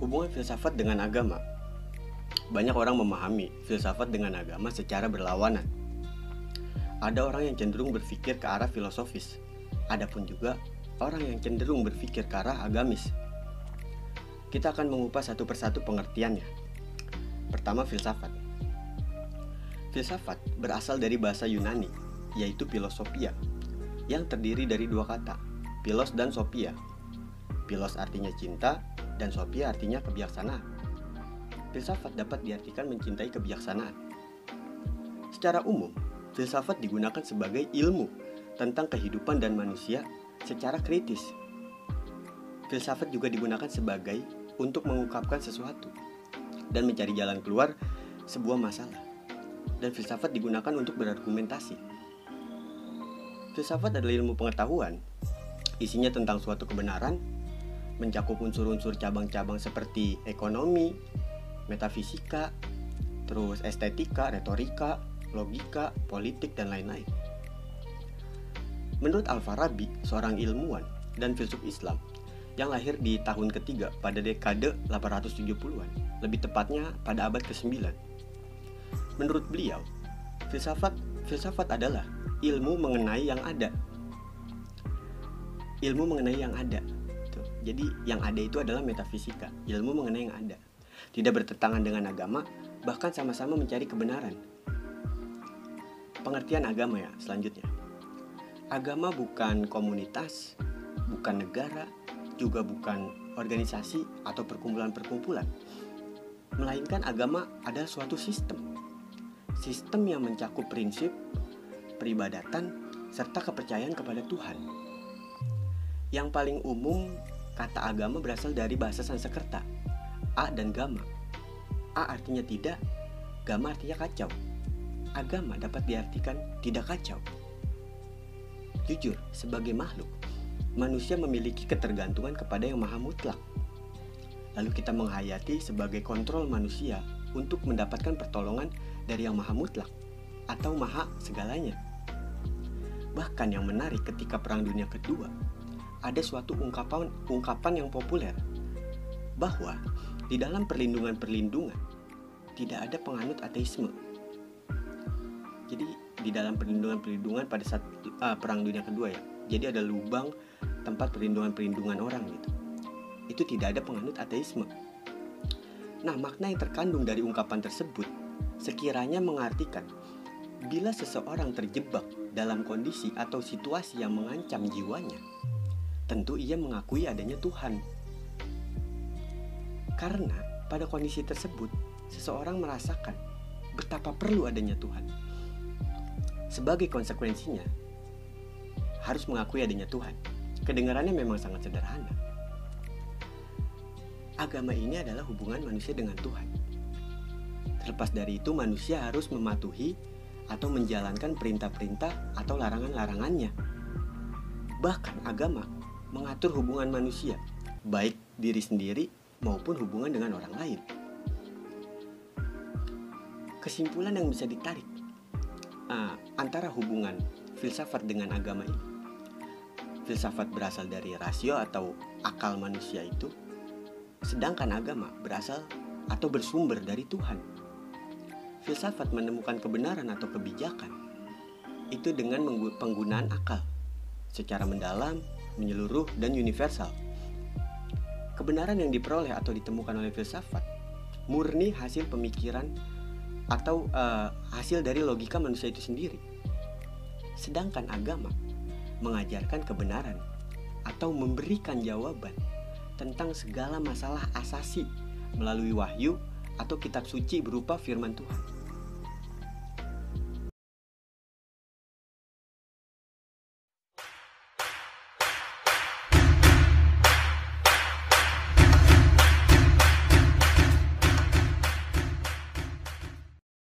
Hubungan filsafat dengan agama. Banyak orang memahami filsafat dengan agama secara berlawanan. Ada orang yang cenderung berpikir ke arah filosofis. Adapun juga orang yang cenderung berpikir ke arah agamis. Kita akan mengupas satu persatu pengertiannya. Pertama, filsafat. Filsafat berasal dari bahasa Yunani, yaitu philosophia, yang terdiri dari dua kata, philos dan sophia. Philos artinya cinta, dan sophia artinya kebijaksanaan. Filsafat dapat diartikan mencintai kebijaksanaan. Secara umum, filsafat digunakan sebagai ilmu tentang kehidupan dan manusia secara kritis. Filsafat juga digunakan sebagai untuk mengungkapkan sesuatu dan mencari jalan keluar sebuah masalah. Dan filsafat digunakan untuk berargumentasi. Filsafat adalah ilmu pengetahuan. Isinya tentang suatu kebenaran, mencakup unsur-unsur cabang-cabang seperti ekonomi, metafisika, terus estetika, retorika, logika, politik, dan lain-lain. Menurut Al-Farabi, seorang ilmuwan dan filsuf Islam yang lahir di tahun ketiga pada dekade 870-an, lebih tepatnya pada abad ke-9. Menurut beliau, filsafat adalah ilmu mengenai yang ada. Ilmu mengenai yang ada. Jadi yang ada itu adalah metafisika, ilmu mengenai yang ada. Tidak bertentangan dengan agama, bahkan sama-sama mencari kebenaran. Pengertian agama ya, selanjutnya. Agama bukan komunitas, bukan negara, juga bukan organisasi atau perkumpulan-perkumpulan. Melainkan agama adalah suatu sistem. Sistem yang mencakup prinsip, peribadatan, serta kepercayaan kepada Tuhan. Yang paling umum, kata agama berasal dari bahasa Sanskerta, a dan gama. A artinya tidak, gama artinya kacau. Agama dapat diartikan tidak kacau. Jujur, sebagai makhluk, manusia memiliki ketergantungan kepada yang maha mutlak. Lalu kita menghayati sebagai kontrol manusia untuk mendapatkan pertolongan dari yang maha mutlak atau maha segalanya. Bahkan yang menarik ketika Perang Dunia Kedua, ada suatu ungkapan yang populer bahwa di dalam perlindungan tidak ada penganut ateisme. Jadi di dalam perlindungan pada saat Perang Dunia Kedua ya, jadi ada lubang tempat perlindungan orang gitu. Itu tidak ada penganut ateisme. Nah, makna yang terkandung dari ungkapan tersebut sekiranya mengartikan bila seseorang terjebak dalam kondisi atau situasi yang mengancam jiwanya, tentu ia mengakui adanya Tuhan. Karena pada kondisi tersebut, seseorang merasakan betapa perlu adanya Tuhan. Sebagai konsekuensinya, harus mengakui adanya Tuhan. Kedengarannya memang sangat sederhana. Agama ini adalah hubungan manusia dengan Tuhan. Terlepas dari itu, manusia harus mematuhi atau menjalankan perintah-perintah atau larangan-larangannya. Bahkan agama mengatur hubungan manusia, baik diri sendiri maupun hubungan dengan orang lain. Kesimpulan yang bisa ditarik antara hubungan filsafat dengan agama ini. Filsafat berasal dari rasio atau akal manusia itu, sedangkan agama berasal atau bersumber dari Tuhan. Filsafat menemukan kebenaran atau kebijakan itu dengan penggunaan akal secara mendalam, menyeluruh, dan universal. Kebenaran yang diperoleh atau ditemukan oleh filsafat murni hasil pemikiran atau hasil dari logika manusia itu sendiri. Sedangkan agama mengajarkan kebenaran atau memberikan jawaban tentang segala masalah asasi melalui wahyu atau kitab suci berupa firman Tuhan.